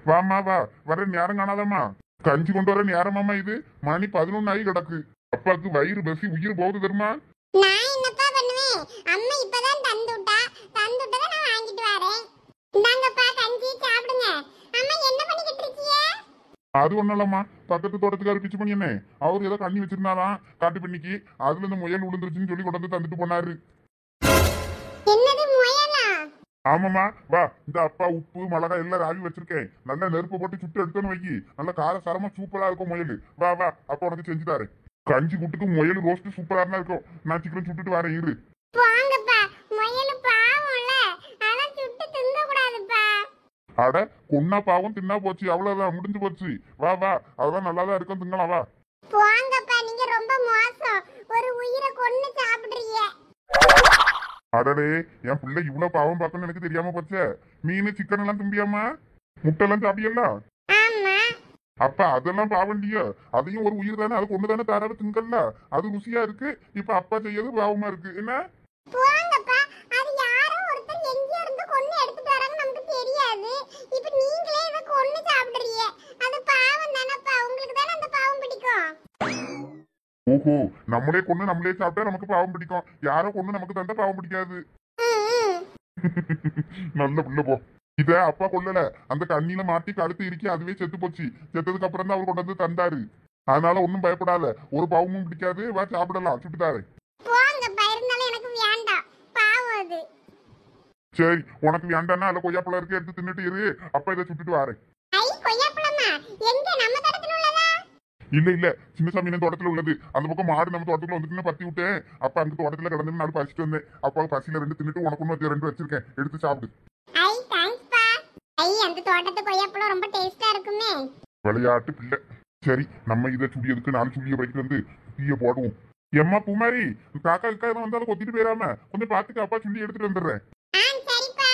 வாமா வா, வர நேரம் காணாதம்மா. கஞ்சி கொண்டு வர நேரமாமா இது? மணி 11 ஆகி கிடக்கு. அப்பாவுக்கு வயிறு பசி உயிர் போகுது தெரியுமா? நான் என்னப்பா பண்ணுவேன்? அம்மா இப்பதான் தந்துட்டா. தந்துட்டத நான் வாங்கிட்டு வரேன். இந்தாங்கப்பா கஞ்சி சாப்பிடுங்க. அம்மா என்ன பண்ணிக்கிட்டு இருக்கீங்க? அது ஒண்ணும் இல்லம்மா, பக்கத்து தோட்டத்துக்காரு பிச்சு பண்ணி என்ன அவர் ஏதோ கண்ணி வச்சிருந்தாராம் காட்டு பண்ணிக்கு. அதுல இந்த முயல் விழுந்துருச்சுன்னு சொல்லி கொண்டு வந்து தந்துட்டு போனாரு. என்னது முயலா? ஆமாம்மா வா, இந்த அப்பா உப்பு மிளகாய் எல்லாம் ராவி வச்சிருக்கேன். நல்லா நெருப்பு போட்டு சுட்டு எடுத்தோன்னு வைக்கி, நல்லா காரசாரமா சூப்பரா இருக்கும் முயல். வா வா, அப்பா உனக்கு செஞ்சு தாரேன். கஞ்சி கூட்டுக்கு முயல் ரோஸ்ட் சூப்பரா தான் இருக்கும். நான் சீக்கிரம் சுட்டுட்டு வரேன் இரு. போங்கப்பா, முயல் பாவம்ல. அத சுட்டு திங்க கூடாதுப்பா. அட கொன்னா பாவம் தின்னா போச்சு, அவ்வளவுதான் முடிஞ்சு போச்சு. வா வா, அதெல்லாம் நல்லா தான் இருக்கும், திங்கலாம் வா. போங்கப்பா, நீங்க ரொம்ப மோசம். ஒரு உயிரை கொன்னு சாப்பிடுறீங்க. அடடே, என் பிள்ளை இவ்வளவு பாவம் பார்க்கணும்னு எனக்கு தெரியாம போச்சே. மீன் சிக்கன் எல்லாம் திம்பியாமா? முட்டை எல்லாம் சாப்பிடியல்ல? ஆமா. அப்ப அதெல்லாம் பாவண்டியோ? அதையும் ஒரு உயிர் தானே, அது கொண்டு தானே தாராவ திங்கல்ல. அது ருசியா இருக்கு. இப்ப அப்பா செய்யறது பாவமா இருக்கு என்ன? போங்கப்பா, அது யாரோ ஒருத்தர் எங்க இருந்து கொன்னு எடுத்துட்டு வராங்க நமக்கு தெரியாது. இப்ப நீங்களே இத கொன்னு சாப்பிடுறீங்க. அது பாவம் தானப்பா. உங்களுக்கு தானே அந்த பாவம் பிடிக்கும். ஓஹோ, நம்மளே கொண்டு நம்மளே சாப்பிட்டா நமக்கு பாவம் பிடிக்கும். யாரோ கொண்டு நமக்கு தந்தா பாவம் பிடிக்காது. நல்ல புள்ள போ. இத அப்பா கொல்லல, அந்த கண்ணில மாட்டி கழுத்து இறுக்கி அதுவே செத்து போச்சு. செத்ததுக்கு அப்புறம் தான் அவர் கொண்டு வந்து தந்தாரு. அதனால ஒன்னும் பயப்படாத, ஒரு பாவமும் பிடிக்காது. வா சாப்பிடலாம், சுட்டுதாரு. போங்கப்பா, இருந்தாலும் எனக்கு வேண்டாம். பாவம் அது. சரி, உனக்கு வேண்டாம்னா அதுல கொய்யாப்பழம் இருக்கு, எடுத்து தின்னுட்டு இரு. அப்பா இதை சுட்டுட்டு வரேன். ஐ, கொய்யாப்பழமா? எங்க, நம்ம தோட்டத்துல உள்ளதா? இல்ல இல்ல, சின்னசாமி தோட்டத்துல உள்ளது. அந்த பக்கம் மாடு நம்ம தோட்டத்துல வந்துட்டு பத்தி விட்டேன். அப்பா அங்க தோட்டத்துல கிடந்து நாலு பறிச்சுட்டு வந்தேன். அப்பா பசியில 2 தின்னுட்டு உனக்கு ஒண்ணு 2 வச்சிருக்கேன், எடுத்து சாப்பிடு. ஐ, தேங்க்ஸ்ப்பா. ஐ, அந்த தோட்டத்து கொய்யாப்பழம் ரொம்ப டேஸ்டா இருக்குமே. விளையாட்டு பிள்ளை. சரி, நம்ம இதை சுடியதுக்கு 4 சுள்ளிய பறிக்கிட்டு வந்து தீய போடுவோம். எம்மா பூமாரி, காக்கா கிக்கா எதுவும் வந்தாலும் கொத்திட்டு போயிடாம கொஞ்சம் பாத்துக்க. அப்பா சுள்ளி எடுத்துட்டு வந்துடுறேன். சரிப்பா.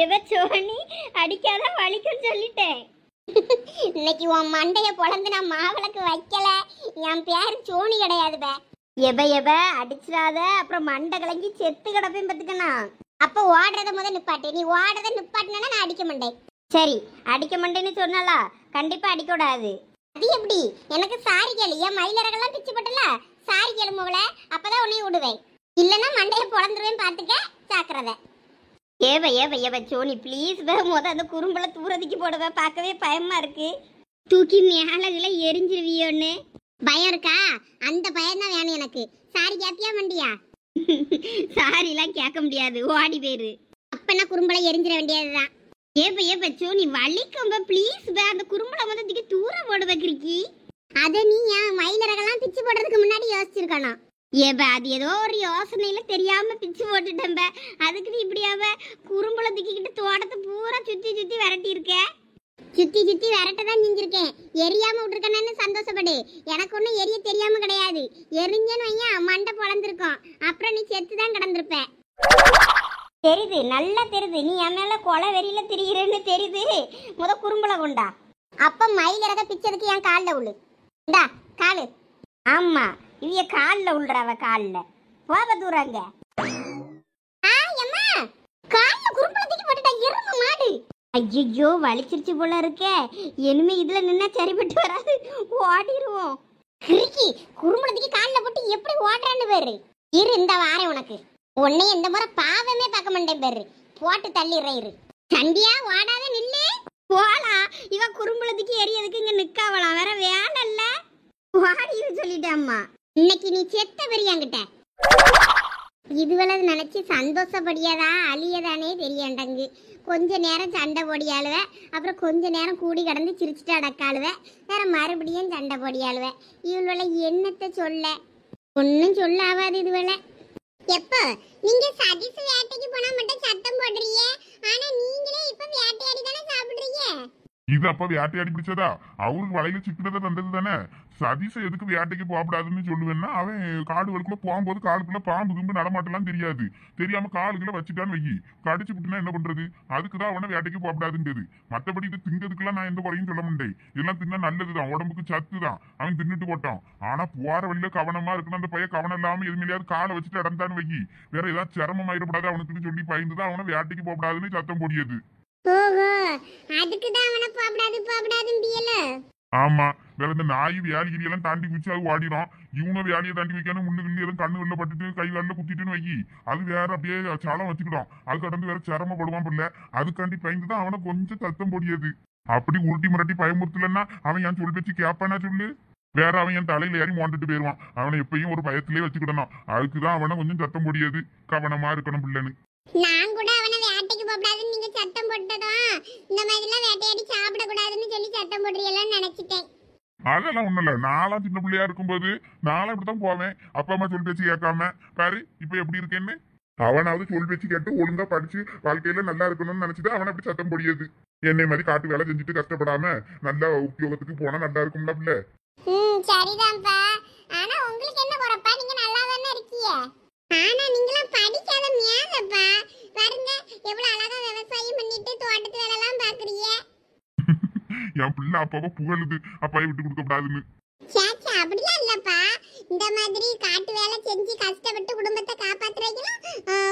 எவ சோனி அடிக்காத வலிக்கும் சொல்லிட்டேன். இன்னைக்கு உன் மண்டைய பொளந்து நான் மாவிளக்கு வைக்கல. என் பேரு சோனி கிடையாதுப்பா. எவ அடிச்சிடாத, அப்புறம் மண்டை கலங்கி செத்து கிடப்பேன் பத்துக்கண்ணா. அப்ப ஓடுறத முத நிப்பாட்டு. நீ ஓடுறத நிப்பாட்டினா நான் அடிக்க மாட்டேன். சரி, அடிக்க மாட்டேன்னு சொன்னாலா? கண்டிப்பா அடிக்க கூடாது. அது எப்படி? எனக்கு சாரி கேளு. என் மயிலரகெல்லாம் பிச்சு போட்டல, சாரி கேளு மோகல. அப்பதான் உன்னை விடுவேன். இல்லன்னா மண்டைய பொளந்துருவேன், பாத்துக்க. ஜாக்கிரதை. ஏவ சோனி ப்ளீஸ் முத அந்த குறும்பல தூரத்துக்கு போடுவ, பார்க்கவே பயமா இருக்கு. தூக்கி மேலகளை எரிஞ்சிருவியோன்னு பயம் இருக்கா? அந்த பயம் தான் வேணும் எனக்கு. சாரி கேப்பியா வண்டியா? சாரிலாம் கேட்க முடியாது, ஓடி பேரு. அப்பனா குறும்பலை எரிஞ்சிட வேண்டியதுதான். ஏப்ப சோனி வலிக்கும் ப்ளீஸ் அந்த குறும்பல முதத்துக்கு தூரம் போட வைக்கிறீக்கி. அதை நீ என் மயிலரகெல்லாம் பிச்சு போடுறதுக்கு முன்னாடி யோசிச்சிருக்கணும். அது ஏதோ ஒரு யோசனையில தெரியாம பிச்சு போட்டுட்டேன். அதுக்கு நீ இப்படியாவ குறும்புல தூக்கிக்கிட்டு தோட்டத்தை பூரா சுத்தி சுத்தி விரட்டி இருக்க. சுத்தி சுத்தி விரட்டதான் செஞ்சிருக்கேன். எரியாம விட்டுருக்கேன்னு சந்தோஷப்படு. எனக்கு ஒன்றும் எரிய தெரியாம கிடையாது. எரிஞ்சன்னு வையன் மண்டை பொழந்திருக்கும். அப்புறம் நீ செத்துதான் கிடந்திருப்ப. தெரியுது, நல்லா தெரியுது. நீ என் மேல கொலை வெறியில திரிகிறேன்னு தெரியுது. முத குறும்புல கொண்டா. அப்ப மயிலரக பிச்சதுக்கு என் காலில் உள்ளு. இந்தா காலு. ஆமா, இவ காலில் உள்ளறவ காலில் போக தூரங்க. காலில் குறும்புல தூக்கி போட்டுட்டா எருமை மாடு. ஐயோ வலிச்சிருச்சு போல இருக்கே. இனிமே இதுல நின்னா சரிப்பட்டு வராது, ஓடிடுவோம். கிறுக்கி, குறும்புல தூக்கி காலில் போட்டு எப்படி ஓடுறான்னு பேரு. இரு, இந்த வாரேன் உனக்கு. உன்னை இந்த முறை பாவமே பார்க்க மாட்டேன் பேரு. போட்டு தள்ளிடுறேன் இரு. சந்தியா, ஓடாத நில்லு. போலாம். இவ குறும்புலத்துக்கு எரியதுக்கு இங்க நிக்காவலாம், வேற வேலை இல்ல. வாடின்னு சொல்லிட்டேம்மா. இன்னைக்கு நீ செத்த பெரியாங்கிட்ட. இதுவளை நினைச்சு சந்தோஷப்படியாதா அழியதானே தெரியண்டங்கு. கொஞ்ச நேரம் சண்டை போடியாளுவ, அப்புறம் கொஞ்ச நேரம் கூடி கடந்து சிரிச்சுட்டு அடக்காளுவ, வேற மறுபடியும் சண்டை போடியாளுவ. இவளை என்னத்தை சொல்ல? ஒன்னும் சொல்ல ஆகாது இதுவளை. எப்ப நீங்க சதீஷ் வேட்டைக்கு போனா மட்டும் சத்தம் போடுறீங்க, ஆனா நீங்களே இப்ப வேட்டையாடி தானே சாப்பிடுறீங்க. இது அப்ப வேட்டையாடி பிடிச்சதா? அவருக்கு வலையில சிக்கினதை தந்தது தானே. சதீஷ எதுக்கு வேட்டைக்கு போகக்கூடாதுன்னு சொல்லுவேன்னா, அவன் காடுகளுக்குள்ள போகும்போது காலுக்குள்ள பாம்பு கும்பு நடமாட்டெல்லாம் தெரியாது. தெரியாம காலுக்குள்ள வச்சுட்டான்னு வைக்கி, கடிச்சு விட்டுனா என்ன பண்றது? அதுக்குதான் அவனை வேட்டைக்கு போகக்கூடாதுன்றது. மத்தபடி இது திங்கிறதுக்குலாம் நான் எந்த குறையும் சொல்ல முடியாது. இதெல்லாம் தின்னா நல்லதுதான், உடம்புக்கு சத்து தான். அவன் தின்னுட்டு போட்டான். ஆனா போற வழியில கவனமா இருக்கணும். அந்த பையன் கவனம் இல்லாம எதுமையாவது காலை வச்சுட்டு இடந்தான்னு வைக்கி, வேற ஏதாவது சிரமமாயிடக்கூடாது அவனுக்குன்னு சொல்லி பயந்துதான் அவனை வேட்டைக்கு போகக்கூடாதுன்னு சத்தம் போடியது. ஓஹோ, அதுக்குதான் அவனை போகக்கூடாதுன்னு ஆமா, வேற இந்த நாய் வேலிகிரி எல்லாம் தாண்டி குச்சி அது ஓடிடும். இவனும் வேலையை தாண்டி வைக்கணும். முன்னுக்கு எதுவும் கண்ணு வெளில பட்டுட்டு கை வெளில குத்திட்டுன்னு வைக்கி, அது வேற அப்படியே சலம் வச்சுக்கிடும். அது கடந்து வேற சிரமப்படுவான் பிள்ளை. அதுக்காண்டி பயந்துதான் அவனை கொஞ்சம் சத்தம் போடியது. அப்படி உருட்டி மிரட்டி பயமுறுத்தலன்னா அவன் என் சொல் பேச்சு கேட்பானா சொல்லு? வேற அவன் என் தலையில ஏறி மோண்டுட்டு போயிருவான். அவனை எப்பயும் ஒரு பயத்திலே வச்சுக்கிடணும். அதுக்குதான் அவனை கொஞ்சம் சத்தம் போடியது. கவனமா இருக்கணும் பிள்ளைன்னு. நான் கூட அவனை வேட்டைக்கு போகக்கூடாதுன்னு நீங்க சத்தம் போட்டதும் இந்த மாதிரிலாம் வேட்டையாடி சாப்பிடக்கூடாதுன்னு சொல்லி சத்தம் போடுறீங்களான்னு நினைச்சிட்டேன். அதெல்லாம் ஒண்ணும் இல்ல. நான்லாம் சின்ன பிள்ளையா இருக்கும்போது நானும் இப்படித்தான் போவேன். அப்பா அம்மா சொல் பேச்சு கேட்காம. பாரு இப்ப எப்படி இருக்கேன்னு. அவனாவது சொல் பேச்சு கேட்டு ஒழுங்கா படிச்சு வாழ்க்கையில நல்லா இருக்கணும்னு நினைச்சிட்டு அவனை அப்படி சத்தம் பொடியது. என்னை மாதிரி காட்டு வேலை செஞ்சுட்டு கஷ்டப்படாம நல்ல உத்தியோகத்துக்கு போனா நல்லா இருக்கும்ல பிள்ளை. சரிதான்ப்பா. ஆனா உங்களுக்கு என்ன குறைப்பா? நீங்க நல்லா தானே இருக்கீங்க. ஆனா நீங்களாம் படிக்காத மேலப்பா. பாருங்க எவ்வளவு அழகா விவசாயம் பண்ணிட்டு தோட்டத்து வேலை எல்லாம் பாக்குறீங்க. என் பிள்ளை அப்பாவை புகழுது அப்பாயை விட்டு கொடுக்க கூடாதுன்னு. சேச்சா அப்படிலாம் இல்லப்பா. இந்த மாதிரி காட்டு வேலை செஞ்சு கஷ்டப்பட்டு குடும்பத்தை காப்பாத்துறீங்களா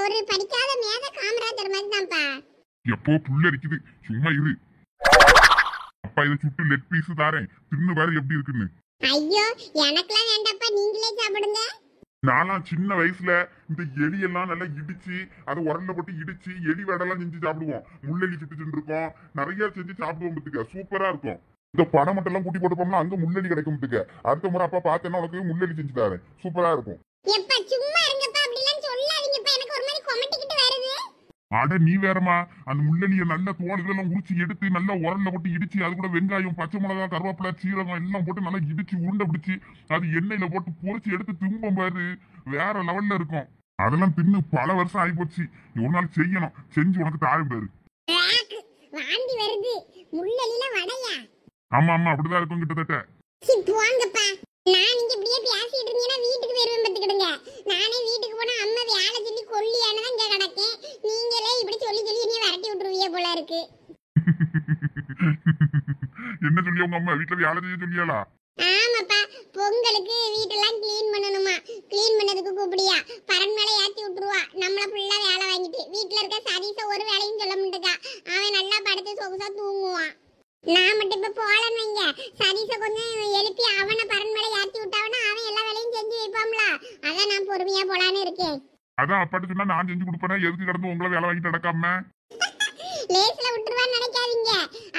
ஒரு படிக்காத மேத காமராஜர் மாதிரி தான்ப்பா. எப்போ புள்ள இருக்குது, சும்மா இரு. அப்பா இதை சுட்டு லெட் பீஸ் தாரேன், தின்னு பாரு எப்படி இருக்குன்னு. ஐயோ எனக்கெல்லாம் வேண்டாப்பா, நீங்களே சாப்பிடுங்க. நான்லாம் சின்ன வயசுல இந்த எலியெல்லாம் நல்லா இடிச்சு அதை உரல்ல போட்டு இடிச்சு எலி வடெல்லாம் செஞ்சு சாப்பிடுவோம். முள்ளெலி சுட்டு செஞ்சிருக்கோம், நிறைய செஞ்சு சாப்பிடுவோம். பத்துக்க சூப்பரா இருக்கும். இந்த பனை மட்டும் எல்லாம் கூட்டி போட்டு அங்க முள்ளெலி கிடைக்கும். பத்துக்க அடுத்த முறை அப்பா பார்த்தேன்னா உனக்கு முள்ளெலி செஞ்சு தரேன், சூப்பரா இருக்கும். எப்பா சும்மா இருங்கப்பா, அப்படிலாம் சொல்லாதீங்கப்பா. எனக்கு ஒரு மாதிரி கொமட்டிக்கிட்டு வருது. அட நீ வேறமா, அந்த முள்ளெலிய நல்ல தோல் இதெல்லாம் உரிச்சு எடுத்து நல்லா உரல்ல போட்டு இடிச்சு அது கூட வெங்காயம் பச்சை மிளகா கருவேப்பிலை சீரகம் எல்லாம் போட்டு நல்லா இடிச்சு உருண்டை பிடிச்சி அது எண்ணெயில போட்டு பொரிச்சு எடுத்து திம்பம் பாரு, வேற லெவல்ல இருக்கும். அதெல்லாம் தின்னு பல வருஷம் ஆகி போச்சு. ஒரு நாள் செய்யணும், செஞ்சு உனக்கு தாழும் பாரு. வாந்தி வருது. முள்ளெலில வடையா? ஆமா ஆமா அப்படிதான் இருக்கும் கிட்டத்தட்ட. போங்கப்பா. நான் நீங்க இப்படியே பேசிட்டு இருந்தீங்கன்னா வீட்டுக்கு வருவேன் பார்த்துக்கிடுங்க. நானே வீட்டுக்கு போனா அம்மா வேலை சொல்லி கொல்லியானதான் இங்க கிடக்கேன். நீங்களே இப்படி சொல்லி நீ விரட்டி விட்டுருவீங்க போல இருக்கு. என்ன சொல்லி உங்க அம்மா வீட்டுல வேலை செய்ய சொல்லியாளா? ஆமாப்பா, பொங்கலுக்கு வீட்டெல்லாம் கிளீன் பண்ணணுமா. கிளீன் பண்ணதுக்கு கூப்பிடியா பரன் மேல ஏத்தி விட்டுருவா. நம்மள ஃபுல்லா வேலை வாங்கிட்டு வீட்டுல இருக்க சதீச ஒரு வேலையும் சொல்ல முடியா. அவன் நல்லா படுத்து சொகுசா தூங்குவான். நான் மட்டும் இப்ப போலன்னு வைங்க, சதீச கொஞ்சம் எழுப்பி அவனை பரன் மேல ஏத்தி விட்டாவனா அவன் எல்லா வேலையும் செஞ்சு வைப்பாம்ல. அதான் நான் பொறுமையா போலான்னு இருக்கேன். அதான் அப்பாட்டு சொன்னா நான் செஞ்சு கொடுப்பேன், எதுக்கு கிடந்து உங்களை வேலை வாங்கிட்டு நடக்காம லேஸ்ல விட்டுருவான்னு நினைக்காதீங்க.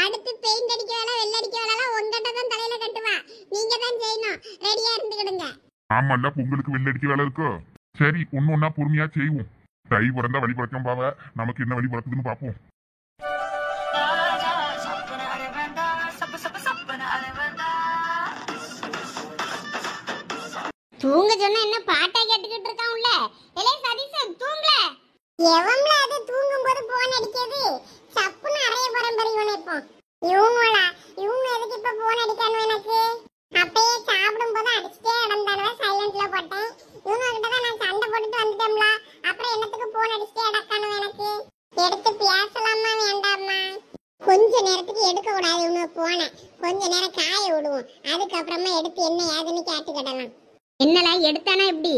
அடுத்து பெயிண்ட் அடிக்க வேலை வெள்ளடிக்க வேலை உங்ககிட்ட தான் தலையில கட்டுவா. நீங்க தான் செய்யணும், ரெடியா இருந்துக்கிடுங்க. ஆமாண்டா, பொங்கலுக்கு வெள்ளடிக்க வேலை இருக்கோ. சரி ஒன்னு ஒன்னா பொறுமையா செய்வோம். தை பிறந்தா வழி பிறக்கும் பாவ, நமக்கு என்ன வழி பிறக்குதுன்னு பாப்போம். தூங்க சொன்னா என்ன பாட்டா கேட்டுக்கிட்டு இருக்கான் உள்ள. எலே சதீசன் தூங்கல. எவன்ல அது தூங்கும்போது போன் அடிக்குது. சப்புன்னு அறைய பரம்பரை இவனைப்போ. இவங்களா இவங்க எதுக்கு இப்ப போன் அடிக்கணும் எனக்கு? அப்பயே சாப்பிடும்போது அடிச்சிட்டே நடந்தானவே சைலண்ட்ல போட்டேன். இவங்க கிட்ட தான் நான் சண்டை போட்டுட்டு வந்துட்டோம்ல. அப்புறம் என்னத்துக்கு போன் அடிச்சிட்டே அடக்கணும் எனக்கு? எடுத்து பேசலாமா வேண்டாமா? கொஞ்ச நேரத்துக்கு எடுக்க கூடாது இவனு போன. கொஞ்ச நேரம் காய விடுவோம், அதுக்கப்புறமா எடுத்து என்ன ஏதுன்னு கேட்டுக்கிடலாம். என்னல எடுத்தானா எப்படி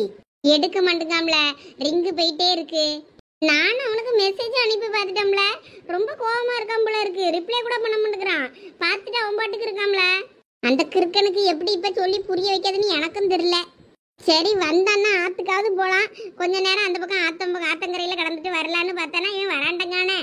எடுக்க மாட்டேங்காம்ல, ரிங்கு போயிட்டே இருக்கு. நானும் அவனுக்கு மெசேஜ் அனுப்பி பார்த்துட்டோம்ல, ரொம்ப கோவமா இருக்கான் போல இருக்கு. ரிப்ளை கூட பண்ண மாட்டேங்கிறான். பார்த்துட்டு அவன் பாட்டுக்கு இருக்காம்ல. அந்த கிறுக்கனுக்கு எப்படி இப்ப சொல்லி புரிய வைக்கிறதுன்னு எனக்கும் தெரியல. சரி வந்தான்னா ஆத்துக்காவது போலாம். கொஞ்ச நேரம் அந்த பக்கம் ஆத்தங்கரையில கடந்துட்டு வரலான்னு பார்த்தானா இவன் வராண்டங்கானே.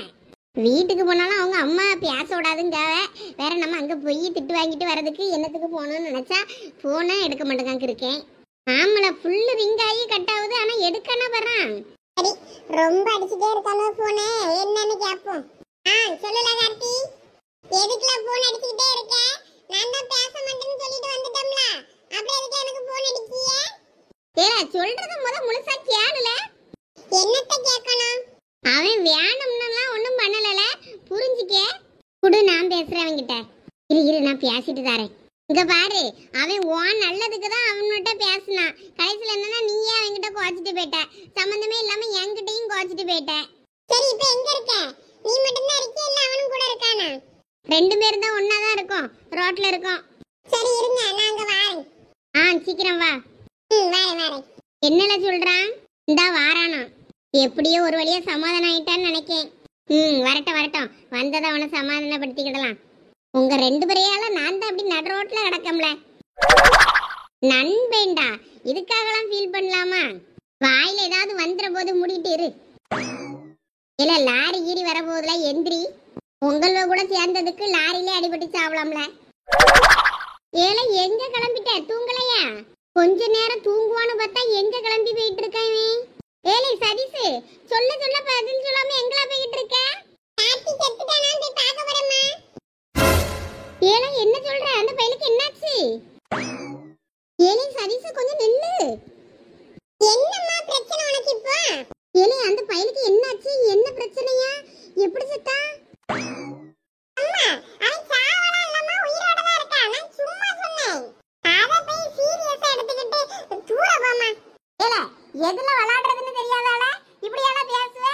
வீட்டுக்கு போனாலும் அவங்க அம்மா பேச விடாதுங்காவ. வேற நம்ம அங்க போய் திட்டு வாங்கிட்டு வர்றதுக்கு என்னத்துக்கு போகணும்னு நினைச்சா போனா எடுக்க மாட்டேங்காங்க இருக்கேன். ஆமல ஃபுல்லு ரிங் ஆகி கட் ஆகுது, ஆனா எடுக்கனா வர்றான். சரி ரொம்ப அடிச்சிட்டே இருக்கானோ போனே, என்னன்னு கேப்போம். சொல்லுல கார்த்தி, எதுக்குல போன் அடிச்சிட்டே இருக்க? நான் தான் பேச மாட்டேன்னு சொல்லிட்டு வந்துட்டோம்ல, அப்புறம் எதுக்கு எனக்கு போன் அடிக்கிய? ஏல சொல்றது முழுசா கேளுல. என்னத்த கேட்கணும்? அவன் வேணும்னுலாம் ஒண்ணும் பண்ணலல, புரிஞ்சுக்க. குடு நான் பேசுறேன். என்கிட்ட. இரு நான் பேசிட்டு தரேன். இங்க பாரு, அவன் உன் நல்லதுக்கு தான் அவன்கிட்ட பேசினான். கடைசியில என்னன்னா நீயே அவன்கிட்ட கோச்சிட்டு போயிட்ட. சம்பந்தமே இல்லாம என்கிட்டயும் கோச்சிட்டு போயிட்ட. சரி இப்ப எங்க இருக்க? நீ மட்டும் தான் இருக்கியா இல்ல அவனும் கூட இருக்கானா? ரெண்டு பேரும் தான் ஒண்ணா தான் இருக்கோம், ரோட்ல இருக்கோம். சரி இருங்க, நான் அங்க வரேன். சீக்கிரம் வா. வரேன். என்னல சொல்றான்? இந்தா வாரானா. எப்படியோ ஒரு வழியா சமாதானம் ஆயிட்டான்னு நினைக்கேன். வரட்டும். வந்ததை அவனை சமாதானப்படுத்திக்கிடலாம். உங்க ரெண்டு பேரையால நான் தான் அப்படி நடு ரோட்ல கிடக்கம்ல. நண்பேண்டா, இதுக்காகலாம் ஃபீல் பண்ணலாமா? வாயில ஏதாவது வந்துற போது மூடிட்டு இரு. இல்ல லாரி கீறி வர போதுல எந்திரி. உங்கள கூட சேர்ந்ததுக்கு லாரியிலே அடிபட்டு சாவலாம்ல. ஏல எங்க கிளம்பிட்ட? தூங்கலையா? கொஞ்ச நேரம் தூங்குவான்னு பார்த்தா எங்க கிளம்பி போயிட்டு இருக்கான்? ஏலே சதீஷ், சொல்ல பதில் சொல்லாம எங்கலா போயிட்டு இருக்க? பாட்டி செத்துட்டானா போய் பார்க்க வரேம்மா. ஏல என்ன சொல்ற? அந்த பையலுக்கு என்னாச்சு? ஏலே சதீஷ் கொஞ்சம் நில்லு. என்னம்மா பிரச்சனை உனக்கு இப்போ? ஏலே அந்த பையலுக்கு என்னாச்சு? என்ன பிரச்சனையா? எப்படி செத்தா? அம்மா அவன் சாவலாம் இல்லம்மா, உயிரோட தான் இருக்கான். நான் சும்மா சொன்னேன். அத போய் சீரியஸா எடுத்துக்கிட்டு தூர போமா. ஏல எதுல விளையாடுறதுன்னு தெரியாதால இப்படியால பேசுவ?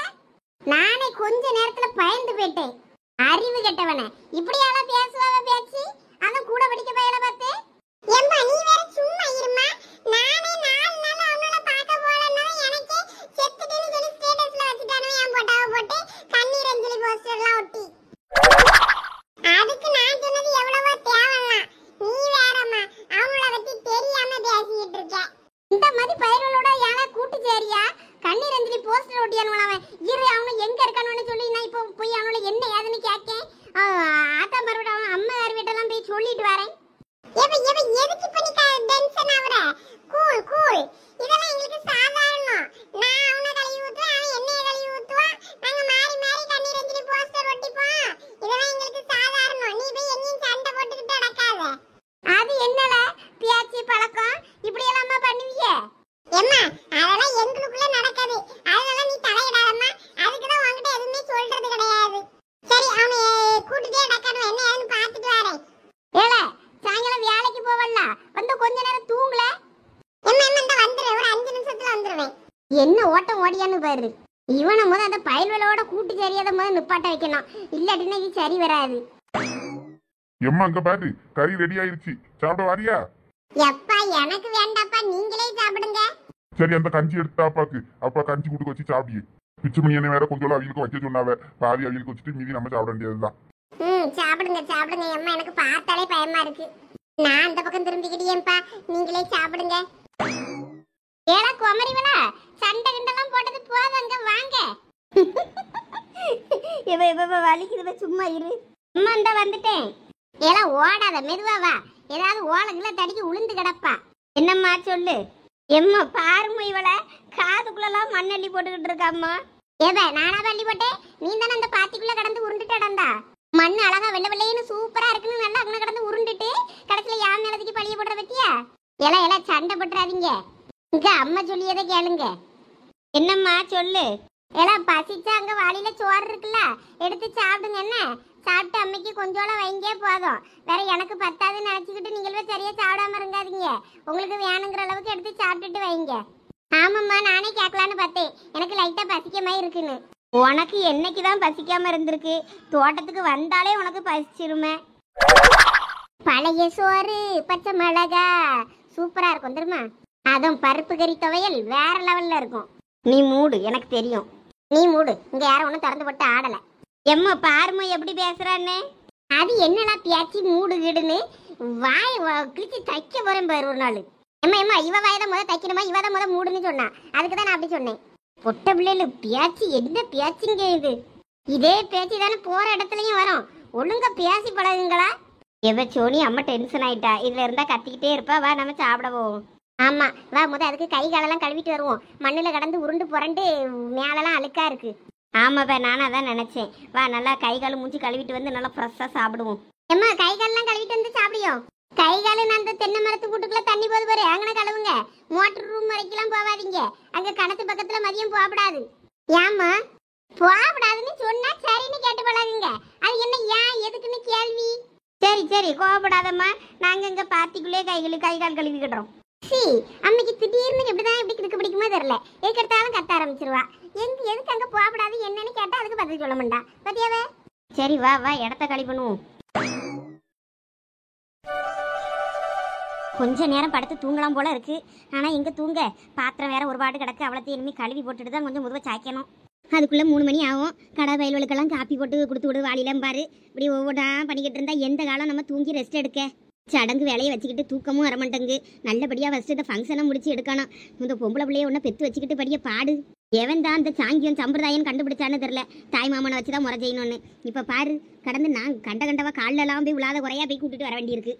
நானே கொஞ்ச நேரத்துல பயந்து போயிட்டேன். அறிவு கெட்டவனே, இப்படியால பேசுவாவ பேச்சு? அத கூட படிக்க பையல பார்த்து. ஏம்மா நீ வேற சும்மா இருமா. நானே 4 நாள் அவனோட பார்க்க போறேன்னா எனக்கு செத்துட்டேன்னு சொல்லி ஸ்டேட்டஸ்ல வச்சிட்டானே என் போட்டோவை போட்டு கண்ணீர் அஞ்சலி போஸ்டர்லாம் ஒட்டி. அதுக்கு நான் சொன்னது எவ்வளவோ தேவலாம். நீ வேறம்மா அவங்கள பத்தி தெரியாம பேசிட்டு இருக்க. இந்த மாதிரி பயிர்களோட யாரா கூட்டு சேரியா? கண்ணீர் அஞ்சலி போஸ்டர் ஒட்டியானுவல அவன். இரு அவனை எங்க இருக்கானு சொல்லி நான் இப்போ போய் அவனோட என்ன ஏதுன்னு கேட்கேன். ஆத்தா மறுபடியும் அவன் அம்மா யார் வீட்டெல்லாம் போய் சொல்லிட்டு வரேன். எதுக்கு இப்ப நீ டென்ஷன் ஆவற? கூல் இதெல்லாம் எங்களுக்கு சாதாரணம். நான் அவனை கழுவி ஊத்துவேன், அவன் என்னைய கழுவி ஊத்துவான். நாங்க மாறி கண்ணீர் அஞ்சலி போஸ்டர் ஒட்டிப்போம். இதெல்லாம் எங்களுக்கு சாதாரணம். நீ போய் எங்கேயும் சண்டை போட்டுக்கிட்டு நடக்காத. அது என்னல பியாச்சி பழக்கம்? இப்படி எல்லாமா பண்ணுவீங்க? ஏம்மா அதெல்லாம் எங்களுக்குள்ள நடக்காது. அதெல்லாம் நீ தலையிடாதம்மா. அதுக்கு தான் உன்கிட்ட எதுவுமே சொல்றது கிடையாது. சரி அவனை கூட்டிட்டே நடக்கணும், என்ன ஏதுன்னு பார்த்துட்டு வரேன். ஏல சாயங்காலம் வேலைக்கு போவல்ல, வந்து கொஞ்ச நேரம் தூங்கல. எம்மா இந்த வந்துரு, ஒரு 5 நிமிஷத்துல வந்துருவேன். என்ன ஓட்டம் ஓடியான்னு பாரு. இவனை முத அந்த பயல்வலோட கூட்டு சரியாத முத நிப்பாட்ட வைக்கணும். இல்லாட்டினா இது சரி வராது. எம்மா அங்க பாரு, கறி ரெடி ஆயிருச்சு, சாப்பிட வாரியா? எப்பா எனக்கு வேண்டாப்பா, நீங்களே சாப்பிடுங்க. சரி அந்த கஞ்சி எடுத்து அப்பாக்கு, அப்பா கஞ்சி கூட்டு வச்சு சாப்பிடியே. பிச்சு மணி என்ன வேற கொஞ்சம் அவியலுக்கு வைக்க சொன்னாவ. பாதி அவியலுக்கு வச்சுட்டு மீதி நம்ம சாப்பிட வேண்டியதுதான். சாப்பிடுங்க அம்மா, எனக்கு பார்த்தாலே பயமா இருக்கு. நான் அந்த பக்கம் திரும்பிக்கிட்டேன்ப்பா, நீங்களே சாப்பிடுங்க. ஏலா குமரிவளா, சண்டை கிண்டெல்லாம் போட்டது போதும், அங்க வாங்க. இவ வலிக்குது, சும்மா இரு. அம்மா இந்த வந்துட்டேன். ஏலா ஓடாத, மெதுவா வா. ஏதாவது ஓலங்கள தடிக்கி உளுந்து கிடப்பா. என்னம்மா சொல்லு. எம்மா பாருமா இவள காதுக்குள்ளலாம் மண்ணள்ளி போட்டுக்கிட்டு இருக்காம்மா. நானா பள்ளி போட்டேன்? நீ தானே அந்த பாத்திக்குள்ள கடந்து உருண்டுட்டு கடந்தா. மண் அழகா வெள்ளை வெள்ளைன்னு சூப்பரா இருக்குன்னு நல்லா அங்கே கடந்து உருண்டுட்டு கடைசியில யார் நிலத்துக்கு பழிய போடுற பத்தியா? எல்லாம் சண்டை போட்டுறாதீங்க. இங்க அம்மா சொல்லியதை கேளுங்க. என்னம்மா சொல்லு. எல்லாம் பசிச்சா அங்க வாளியில சோறு இருக்குல்ல, எடுத்து சாப்பிடுங்க. என்ன சாப்பிட்டு அம்மைக்கு கொஞ்சோളം வைங்க போதும். வேற எனக்கு பத்தாதுன்னு நினைச்சுக்கிட்டு நீங்களே சரியா சாப்பிடாம இருங்காதீங்க. உங்களுக்கு வேணுங்கிற அளவுக்கு எடுத்து சாப்பிட்டுட்டு வைங்க. ஆமாம்மா, நானே கேட்கலான்னு பார்த்தேன். எனக்கு லைட்டா பசிக்க மாதிரி இருக்குன்னு. உனக்கு என்னைக்குதான் பசிக்காம இருந்திருக்கு? தோட்டத்துக்கு வந்தாலே உனக்கு பசிச்சிருமே. பழைய சோறு பச்சை மிளகா சூப்பரா இருக்கும் தெரியுமா? அதுவும் பருப்பு கறி துவையல் வேற லெவல்ல இருக்கும். நீ மூடு, எனக்கு தெரியும். நீ மூடு, இங்க யாரும் ஒன்றும் திறந்து போட்டு ஆடல. எம்மா பாருமா எப்படி பேசுறான்னு. அது என்னடா பேச்சு மூடு கீடுன்னு வாய் கிழிச்சு தைக்க போறேன் பாரு ஒரு நாள். எம்மா இவ வாயதான் முத தைக்கணுமா, இவதான் முத மூடுன்னு சொன்னா. அதுக்கு தான் நான் அப்படி சொன்னேன். பொட்ட பிள்ளைல பேச்சு என்ன பேச்சுங்க இது? இதே பேச்சு தானே போற இடத்துலயும் வரும். ஒழுங்கா பேசி பழகுங்களா. எவ சோனி அம்மா டென்ஷன் ஆயிட்டா. இதுல இருந்தா கத்திக்கிட்டே இருப்பா. வா நம்ம சாப்பிட போவோம். ஆமா வா, முத அதுக்கு கை காலெல்லாம் கழுவிட்டு வருவோம். மண்ணுல கடந்து உருண்டு புரண்டு மேலெல்லாம் அழுக்கா இருக்கு. ஆமாப்பா, நானும் அதான் நினைச்சேன். வா நல்லா கை கால் மூஞ்சி கழுவிட்டு வந்து நல்லா ஃப்ரெஷ்ஷா சாப்பிடுவோம். எம்மா கை காலெல்லாம் கழுவிட்டு வந்து சாப்பிடியோம். கை காலு நான் அந்த தென்னை மரத்து கூட்டுக்குள்ள தண்ணி போது பாரு, அங்கன கழுவுங்க. மோட்டர் ரூம் வரைக்கும் போவாதீங்க. அங்க கணத்து பக்கத்துல மதியம் போகப்படாது. ஏம்மா போகப்படாதுன்னு சொன்னா சரின்னு கேட்டு பழகுங்க. அது என்ன ஏன் எதுக்குன்னு கேள்வி? சரி கோவப்படாதம்மா, நாங்க இங்க பார்ட்டிக்குள்ளே கை கால் கழுவிக்கிடுறோம். சி அம்மைக்கு திடீர்னு எப்படிதான் எப்படி கிறுக்கு பிடிக்குமோ தெரியல. எதுக்கெடுத்தாலும் கத்த ஆரம்பிச்சிருவா. எதுக்கு அங்க போகக்கூடாது என்னன்னு கேட்டா அதுக்கு பதில் சொல்ல மாட்டா. பத்தியாவே? சரி வா வா, இடத்த காலி பண்ணுவோம். கொஞ்ச நேரம் படுத்து தூங்கலாம் போல இருக்கு. ஆனா எங்க தூங்க, பாத்திரம் வேற ஒரு பாட்டு கிடக்கு. அவ்வளோத்தையும் இனிமே கழுவி போட்டுட்டு தான் கொஞ்சம் முதுவை சாய்க்கணும். அதுக்குள்ள 3 மணி ஆகும். கடை வயல்களுக்கெல்லாம் காப்பி போட்டு கொடுத்து விடு வாளிலாம் பாரு. இப்படி ஒவ்வொன்றா பண்ணிக்கிட்டு இருந்தா எந்த காலம் நம்ம தூங்கி ரெஸ்ட் எடுக்க? சடங்கு வேலையை வச்சுக்கிட்டு தூக்கமும் வரமாட்டேங்கு. நல்லபடியா ஃபர்ஸ்ட் இந்த ஃபங்க்ஷனை முடிச்சு எடுக்கணும். இந்த பொம்பளை பிள்ளைய ஒன்று பெத்து வச்சுக்கிட்டு படிய பாடு. எவன் தான் அந்த சாங்கியம் சம்பிரதாயம் கண்டுபிடிச்சான்னு தெரில. தாய் மாமனை வச்சுதான் முறை செய்யணும்னு. இப்ப பாரு, கடந்து நான் கண்டவா காலில் எல்லாம் போய் விழாத குறையா போய் கூட்டிட்டு வர வேண்டியிருக்கு.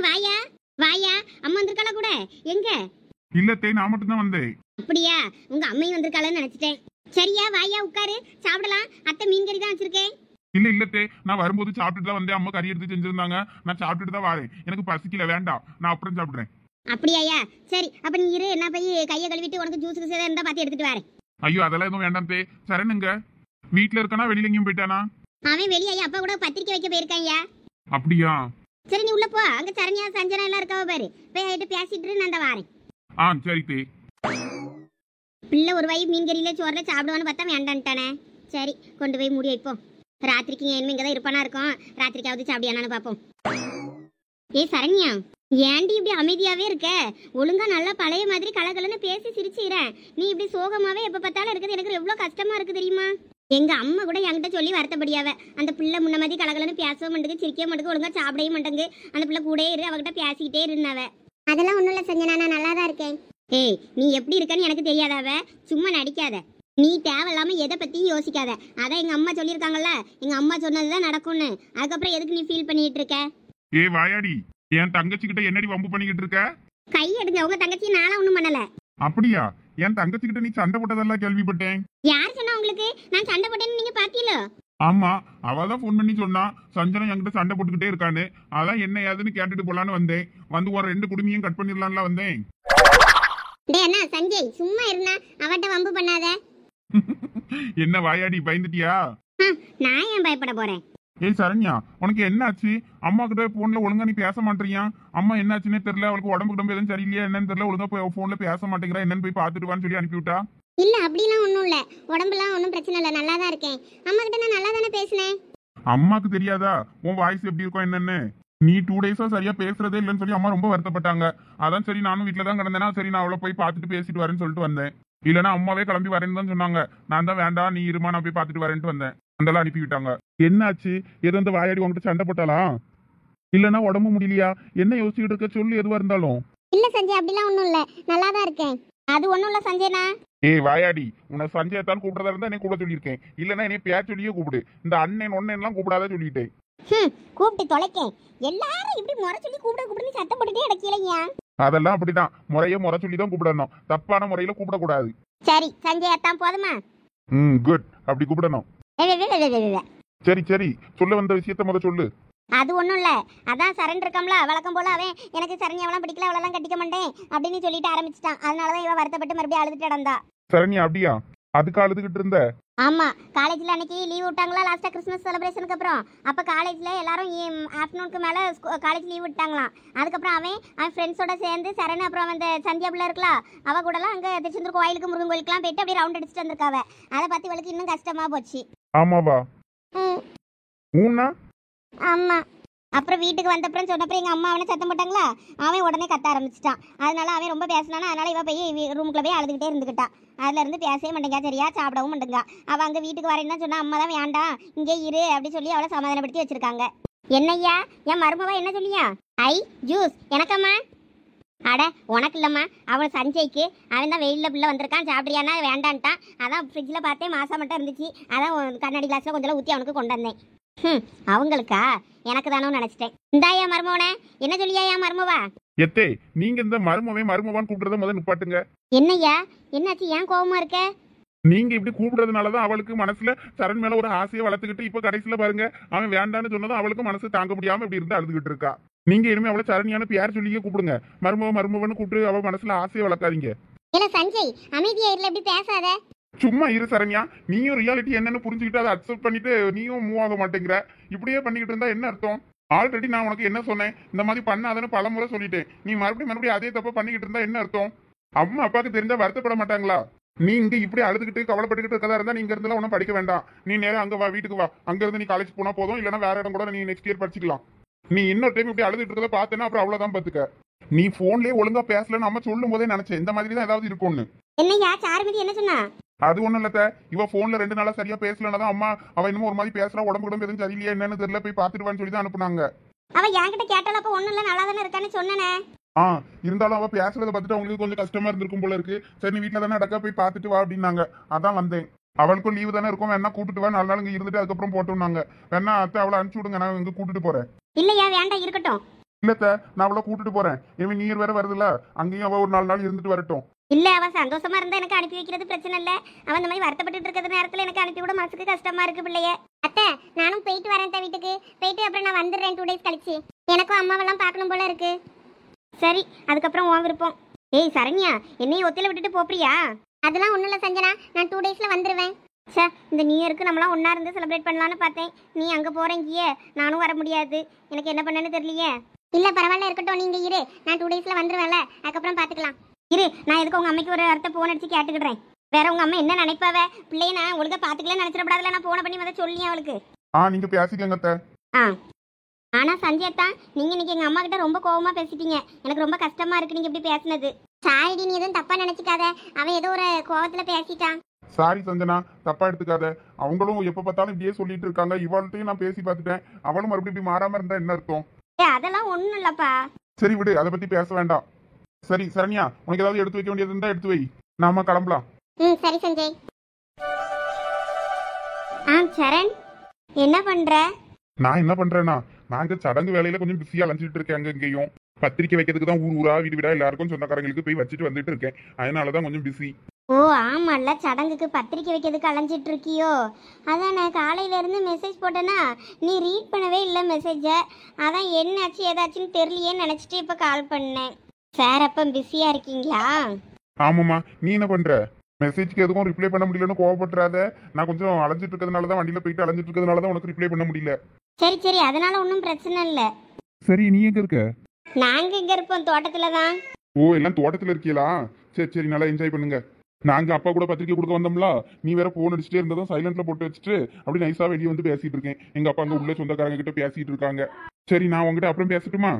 வாயா வாயா, அம்மா வந்திருக்காளா கூட? எங்க? இல்லத்தே, நான் மட்டும் தான் வந்தேன். அப்படியா, உங்க அம்மையும் வந்திருக்காளன்னு நினைச்சிட்டேன். சரியா, வாயா உட்காரு, சாப்பிடலாம். அத்தை மீன் கறி தான் வச்சிருக்கேன். இல்லத்தே, நான் வரும்போது சாப்பிட்டுட்டு தான் வந்தேன். அம்மா கறி எடுத்து செஞ்சிருந்தாங்க. நான் சாப்பிட்டுட்டு தான் வரேன். எனக்கு பசிக்கல, வேண்டாம், நான் அப்புறம் சாப்பிடுறேன். அப்படியாயா? சரி, அப்ப நீ இரு, நான் போய் கையை கழுவிட்டு உனக்கு ஜூஸுக்கு சேதம் இருந்தா பார்த்து எடுத்துட்டு வரேன். ஐயோ, அதெல்லாம் எதுவும் வேண்டாம் தே. சரணுங்க வீட்டுல இருக்கானா வெளியில எங்கேயும் போயிட்டானா? அவன் வெளியாயா அப்பா கூட பத்திரிக்கை வைக்க போயிருக்காயா. அப்படியா? சரி, நீ உள்ள போ. அங்க சரண்யா சஞ்சனா எல்லாம் இருக்காவ பாரு. போய் ஆயிட்டு பேசிட்டு நான் தான் வரேன். சரி தே. பிள்ளை ஒரு வாய் மீன் கறியில சோறுல சாப்பிடுவான்னு பார்த்தா வேண்டான்ட்டானே. சரி, கொண்டு போய் மூடி வைப்போம். ராத்திரிக்கு இனிமே இங்கதான் இருப்பானா இருக்கும். ராத்திரிக்காவது சாப்பிடியானு பார்ப்போம். சரண்யா, ஏண்டி இப்படி அமைதியாவே இருக்க? ஒழுங்கா நல்லா பழைய மாதிரி கலகலன்னு பேசி சிரிச்சுக்கிறேன். நீ இப்படி சோகமாவே எப்ப பார்த்தாலும் இருக்குது. எனக்கு எவ்வளவு கஷ்டமா இருக்கு தெரியுமா? எங்க அம்மா கூட என்கிட்ட சொல்லி வருத்தப்படியாவ. அந்த பிள்ளை முன்ன மாதிரி கலகலன்னு பேசவும் மாட்டேங்குது, சிரிக்கவே மாட்டேங்குது, ஒழுங்கா சாப்பிடவே மாட்டேங்குது. அந்த பிள்ளை கூட இரு, அவகிட்ட பேசிக்கிட்டே இருந்தாவ. அதெல்லாம் ஒண்ணும் இல்ல சஞ்சனா, நான் நல்லா தான் இருக்கேன். நீ எப்படி இருக்கன்னு எனக்கு தெரியாதாவ? சும்மா நடிக்காத. நீ தேவையில்லாம எதை பத்தியும் யோசிக்காத. அதான் எங்க அம்மா சொல்லியிருக்காங்கல்ல, எங்க அம்மா சொன்னதுதான் நடக்கும்னு. அதுக்கப்புறம் எதுக்கு நீ ஃபீல் பண்ணிட்டு இருக்க? வாயாடி, என் தங்கச்சி கிட்ட என்னடி வம்பு பண்ணிக்கிட்டு இருக்க? கை எடுங்க. உங்க தங்கச்சி நாளா ஒண்ணும் பண்ணல. அப்படியா? என் தங்கச்சி கிட்ட நீ சண்டை போட்டதெல்லாம் கேள்விப்பட்டேன். யார் சொன்னா உங்களுக்கு நான் சண்டை போட்டேன்னு? நீங்க பாத்தீங்களோ? ஆமா, அவதான் போன் பண்ணி சொன்னா சஞ்சனா என்கிட்ட சண்டை போட்டுக்கிட்டே இருக்கான்னு. அதான் என்ன ஏதுன்னு கேட்டுட்டு போலான்னு வந்தேன். வந்து ஒரு 2 குடுமையும் கட் பண்ணிடலாம்ல வந்தேன். அண்ணா சஞ்சய், சும்மா இருந்தா அவட்ட வம்பு பண்ணாத. என்ன வாயாடி, பயந்துட்டியா? நான் ஏன் பயப்பட போறேன்? சரண்யா, உனக்கு என்ன ஆச்சு? அம்மா கிட்ட போன்ல ஒழுங்கா நீ பேச மாட்டேறியா? அம்மா என்ன ஆச்சுன்னே தெரியல. அவளுக்கு உடம்புக்கு ரொம்ப எதுவும் சரியில்லையா என்னன்னு தெரியல. ஒழுங்கா போய் போன்ல பேச மாட்டேங்கிறா. என்னன்னு போய் பாத்துட்டு வான்னு சொல்லி அனுப்பிவிட்டா. இல்ல, அப்படிலாம் ஒண்ணும் இல்ல. உடம்புலாம் ஒன்றும் பிரச்சனை இல்லை, நல்லா தான் இருக்கேன். அம்மா கிட்ட நான் நல்லா தானே பேசினேன். அம்மாக்கு தெரியாதா உன் வாய்ஸ் எப்படி இருக்கும் என்னன்னு? நீ 2 டேஸா சரியா பேசுறதே இல்லைன்னு சொல்லி அம்மா ரொம்ப வருத்தப்பட்டாங்க. அதான் சரி, நானும் வீட்டுல தான் கிடந்தேனா, சரி நான் அவளை போய் பார்த்துட்டு பேசிட்டு வரேன்னு சொல்லிட்டு வந்தேன். இல்லைன்னா அம்மாவே கிளம்பி வரேன்னு தான் சொன்னாங்க. நான் தான் வேண்டாம், நீ இருமா, நான் போய் பார்த்துட்டு வரேன்ட்டு வந்தேன். அதெல்லாம் அனுப்பி விட்டாங்க. என்னாச்சு? எது அந்த வாயாடி உங்ககிட்ட சண்டை போட்டாளா? இல்லைன்னா உடம்பு முடியலையா? என்ன யோசிச்சுட்டு இருக்க? சொல்லு, எதுவா இருந்தாலும். இல்ல சஞ்சய், அப்படிலாம் ஒண்ணும் இல்ல, நல்லா தான் இருக்கேன். அது ஒண்ணும் இல்ல சஞ்சய்னா. வாயாடி, உன்னை சஞ்சயத்தான் கூப்பிடுறதா இருந்தா என்ன கூட சொல்லியிருக்கேன். இல்லைன்னா என்னைய பேர் சொல்லியே கூப்பிடு. இந்த அண்ணன் ஒன்னெல்லாம் கூப்பிடாத சொல்லிட்டேன். கூப்பிட்டு தொலைக்கேன். எல்லாரும் இப்படி முறை சொல்லி கூப்பிட்டு சத்தம் போட்டுட்டே இடக்கலையா? அதெல்லாம் அப்படிதான், முறை சொல்லி தான் கூப்பிடணும். தப்பான முறையில கூப்பிடக்கூடாது. சரி சஞ்சய், அத்தான் போதுமா? குட், அப்படி கூப்பிடணும். சரி சரி, சொல்ல வந்த விஷயத்த முத சொல்லு. அது ஒண்ணும் இல்ல, அதான் சரண் இருக்கம்ல, வழக்கம் போல அவன் எனக்கு சரண்யாவெல்லாம் பிடிக்கல, அவளெல்லாம் கட்டிக்க மாட்டேன் அப்படின்னு சொல்லிட்டு ஆரம்பிச்சிட்டான். அதனாலதான் இவ வருத்தப்பட்டு மறுபடியும் அழுதுட்டு இடந்தா. சரண்யா அப்படியா? அதுக்கு அழுதுகிட்டு இருந்த? ஆமா, காலேஜ்ல அன்னைக்கு லீவ் விட்டாங்களா லாஸ்டா கிறிஸ்மஸ் செலிப்ரேஷனுக்கு அப்புறம். அப்ப காலேஜ்ல எல்லாரும் ஆஃப்டர்நூனுக்கு மேல காலேஜ் லீவ் விட்டாங்களாம். அதுக்கப்புறம் அவன் ஃப்ரெண்ட்ஸோட சேர்ந்து சரண் அப்புறம் அந்த சந்தியா பிள்ளை இருக்கலா, அவ கூடலாம் அங்க திருச்செந்தூர் கோயிலுக்கு முருகன் கோயிலுக்குலாம் போயிட்டு அப்படியே ரவுண்ட் அடிச்சுட்டு வந்திருக்காவ. அதை பார்த்து இவளுக்கு இன்னும் கஷ்டமா போச்சு. ஆமாவா? ஊனா? ஆமா. அப்புறம் வீட்டுக்கு வந்தப்புறம் சொன்னப்பறம் எங்க அம்மா அவனை சத்தம் போட்டாங்களா, அவன் உடனே கத்த ஆரம்பிச்சிட்டான். அதனால அவன் ரொம்ப பேசினானா, அதனால இவ போய் ரூமுக்குள்ள போய் அழுதுகிட்டே இருந்துக்கிட்டா. அதுல இருந்து பேசவே மாட்டேங்க, சரியா சாப்பிடவும் மாட்டேங்க. அவ அங்க வீட்டுக்கு வரேன்னு தான் சொன்னா, அம்மா தான் வேண்டாம் இங்கே இரு அப்படி சொல்லி அவளை சமாதானப்படுத்தி வச்சிருக்காங்க. என்னய்யா, என் மருமவா என்ன சொல்லியா? ஜூஸ் எனக்கம்மா. அட உனக்கு இல்லம்மா, அவன் சஞ்சய்க்கு. அவன் தான் வெயிலில் பிள்ளை வந்திருக்கான், சாப்பிட்றியானா வேண்டான்ட்டான். அதான் ஃப்ரிட்ஜில் பார்த்தேன் மாசா மட்டும் இருந்துச்சு, அதான் கண்ணாடி கிளாஸில் கொஞ்சம் ஊற்றி அவனுக்கு கொண்டு வந்தேன். அவங்களுக்கா? எனக்கு தானோ நினைச்சிட்டேன். இந்தாயா மருமவனே, என்ன சொல்லியா என் மருமவா? எத்தே, நீங்க இந்த மருமவான்னு கூப்பிடுறத முதல்ல நிப்பாட்டுங்க. என்னய்யா, என்னாச்சு, ஏன் கோவமா இருக்க? நீங்க இப்படி கூப்பிடுறதுனாலதான் அவளுக்கு மனசுல சரண் மேல ஒரு ஆசையை வளர்த்துக்கிட்டு இப்ப கடைசியில பாருங்க அவன் வேண்டான்னு சொன்னதும் அவளுக்கு மனசு தாங்க முடியாம இப்படி இருந்து அழுதுகிட்டு இருக்கா. நீங்க இனிமே அவளை சரண்யான பேர் சொல்லியே கூப்பிடுங்க. மருமவன்னு கூப்பிட்டு அவ மனசுல ஆசையை வளர்க்காதீங்க. இல்ல சஞ்சய், அமைதியா இருல, இப்படி பேசாத. சும்மா இரு சரண்யா, நீயும் ரியாலிட்டி என்னன்னு புரிஞ்சுக்கிட்டு அதை அக்செப்ட் பண்ணிட்டு நீயும் மூவ் ஆக மாட்டேங்கிற. இப்படியே பண்ணிக்கிட்டு இருந்தா என்ன அர்த்தம்? ஆல்ரெடி நான் உனக்கு என்ன சொன்னேன், இந்த மாதிரி பண்ணாதன்னு பலமுறை சொல்லிட்டேன். நீ மறுபடியும் அதே தப்ப பண்ணிக்கிட்டு இருந்தா என்ன அர்த்தம்? அம்மா அப்பாவுக்கு தெரிஞ்சா வருத்தப்பட மாட்டாங்களா? நீ இங்க இப்படி அழுதுகிட்டு கவலைப்பட்டுக்கிட்டு இருக்கதா இருந்தா நீ இங்க இருந்தெல்லாம் ஒன்றும் படிக்க வேண்டாம். நீ நேரம் அங்க வா, வீட்டுக்கு வா. அங்க இருந்து நீ காலேஜ் போனா போதும், இல்லைன்னா வேற இடம் கூட நீ நெக்ஸ்ட் இயர் படிச்சுக்கலாம். நீ இன்னொரு டைம் இப்படி அழுதுட்டு இருக்கத பார்த்தேன்னா அப்புறம் அவ்வளவுதான் பாத்துக்க. நீ போன்லயே ஒழுங்கா பேசலன்னு அம்மா சொல்லும் போதே நினைச்சேன் இந்த மாதிரி தான் ஏதாவது இருக்கும்னு. என்னையா சாருமதி என்ன சொன்னா? அது ஒண்ணும் இல்ல, இவ போன்ல 2 நாளா சரியா பேசலன்னா அம்மா அவ இன்னும் ஒரு மாதிரி பேசுறா, உடம்பு உடம்பு எதுவும் சரியில்லையா என்னன்னு தெரியல, போய் பாத்துட்டு சொல்லி தான் அனுப்புனாங்க. அவ என்கிட்ட கேட்டால அப்ப ஒண்ணும் இல்ல, நல்லா தானே இருக்கான்னு சொன்னனே. இருந்தாலும் அவ பேசுறத பார்த்துட்டு அவங்களுக்கு கொஞ்சம் கஷ்டமா இருந்திருக்கும் போல இருக்கு. சரி நீ வீட்டுல தானே அடக்கா போய் பாத்துட்டு வா அப்படின்னாங்க. அதான் வந்தேன். அவளுக்கும் லீவு தானே இருக்கும், வேணா கூட்டிட்டு வா, 4 நாள் இங்க இருந்துட்டு அதுக்கப்புறம் போட்டோம்னாங்க. வேணா அத்தை அவளை அனுப்பிச்சு விடுங்க, நான் இங்க கூட்டிட்டு போறேன். இல்லையா வேண்டாம் இருக்கட்டும். இல்லத்த நான் அவளை கூட்டிட்டு போறேன். இனிமே நீர் வேற வருதுல்ல, அங்கேயும் அவ ஒரு 4 நாள் இருந்துட்டு வரட்டும். இல்ல அவ சந்தோஷமா இருந்தா எனக்கு அனுப்பி வைக்கிறது பிரச்சனை இல்ல. அவன் இந்த மாதிரி வருத்தப்பட்டு இருக்கிற நேரத்துல எனக்கு அனுப்பி விட மனசுக்கு கஷ்டமா இருக்கு பிள்ளைய. அத்தை நானும் போயிட்டு வரேன் வீட்டுக்கு. போயிட்டு அப்புறம் நான் வந்துடுறேன் 2 டேஸ் கழிச்சு. எனக்கும் அம்மாவெல்லாம் பார்க்கணும் போல இருக்கு. சரி அதுக்கப்புறம் உன் விருப்பம். ஏய் சரண்யா, என்னையும் ஒத்தில விட்டுட்டு போறியா? அதெல்லாம் ஒண்ணும் இல்ல சஞ்சனா, நான் 2 டேஸ்ல வந்துருவேன். சே, இந்த நியூ இயருக்கு நம்மளாம் ஒண்ணா இருந்து செலிப்ரேட் பண்ணலாம்னு பார்த்தேன். நீ அங்க போறேங்கியே, நானும் வர முடியாது. எனக்கு என்ன பண்ணேன்னு தெரியலையே. இல்ல பரவாயில்ல இருக்கட்டும், நீங்க இரு, நான் 2 டேஸ்ல வந்துருவேன்ல, அதுக்கப்புறம் பாத்துக்கலாம். இரு, நான் எதுக்கு உங்க அம்மைக்கு ஒரு வார்த்தை போன் அடிச்சு கேட்டுக்கிடுறேன். வேற உங்க அம்மா என்ன நினைப்பாவ? பிள்ளைய நான் ஒழுங்கா பாத்துக்கலன்னு நினைச்சிடப்படாதுல, நான் போன பண்ணி வந்து சொல்லி அவளுக்கு. நீங்க பேசிக்கங்க அத்தை. ஆனா சஞ்சயத்தா, நீங்க இன்னைக்கு எங்க அம்மா கிட்ட ரொம்ப கோவமா பேசிட்டீங்க. எனக்கு ரொம்ப கஷ்டமா இருக்கு நீங்க இப்படி பேசினது. சாரிடி, நீ எதுவும் தப்பா நினைச்சுக்காத. அவன் ஏதோ ஒரு கோவத்துல பேசிட்டான். சாரி சஞ்சனா, தப்பா எடுத்துக்காத. அவங்களும் எப்ப பார்த்தாலும் இப்படியே சொல்லிட்டு இருக்காங்க. இவாள்கிட்டையும் நான் பேசி பார்த்துட்டேன். அவளும் மறுபடியும் இப்படி மாறாம இருந்தா என்ன அர்த்தம்? அதெல்லாம் ஒண்ணும் இல்லப்பா. சரி விடு, அதை பத்தி பேச வேண்டாம். சரி சரண்யா, உனக்கு ஏதாவது எடுத்து வைக்க வேண்டியது இருந்தா எடுத்து வை, நாம கிளம்பலாம். சரி சஞ்சய். சரண் என்ன பண்ற? நான் என்ன பண்றேன்னா, நான் இந்த சடங்கு வேலையில கொஞ்சம் பிஸியா அலைஞ்சிட்டு இருக்கேன். அங்க இங்கேயும் பத்திரிக்கை வைக்கிறதுக்கு தான் ஊர் ஊரா வீடு வீடா எல்லாருக்கும் சொந்தக்காரங்களுக்கு போய் வச்சுட்டு வந்துட்டு இருக்கேன். அதனாலதான் கொஞ்சம் பிஸி. ஓ ஆமால்ல, சடங்குக்கு பத்திரிக்கை வைக்கிறதுக்கு அலைஞ்சிட்டு இருக்கியோ? அதான் நான் காலையில இருந்து மெசேஜ் போட்டேன்னா நீ ரீட் பண்ணவே இல்லை மெசேஜை. அதான் என்னாச்சு ஏதாச்சுன்னு தெரியலையேன்னு நினைச்சிட்டு இப்ப கால் பண்ணேன். சார் அப்ப பிஸியா இருக்கீங்களா? ஆமாம்மா, நீ என்ன பண்ற? மெசேஜ்க்கு எதுவும் ரிப்ளை பண்ண முடியலன்னு கோவப்பட்டுறாத. நான் கொஞ்சம் அலைஞ்சிட்டு இருக்கிறதுனாலதான், வண்டியில போயிட்டு அலைஞ்சிட்டு இருக்கிறதுனாலதான் உனக்கு ரிப்ளை பண்ண முடியல. சரி சரி, அதனால ஒன்றும் பிரச்சனை இல்லை. சரி, நீ எங்க இருக்க? நாங்க இங்க இருப்போம், தோட்டத்துல தான். ஓ, எல்லாம் தோட்டத்துல இருக்கீங்களா? சரி சரி, நல்லா என்ஜாய் பண்ணுங்க. நாங்க அப்பா கூட பத்திரிக்கை கொடுக்க வந்தோம்ல, நீ வேற போன் அடிச்சுட்டே இருந்ததும் சைலண்ட்ல போட்டு வச்சுட்டு அப்படி நைஸா வெளியே வந்து பேசிட்டு இருக்கேன். எங்க அப்பா அங்க உள்ள சொந்தக்காரங்க கிட்ட பேசிட்டு இருக்காங்க. சரி, நான் உங்ககிட்ட அப்புறம் பேசட்டுமா?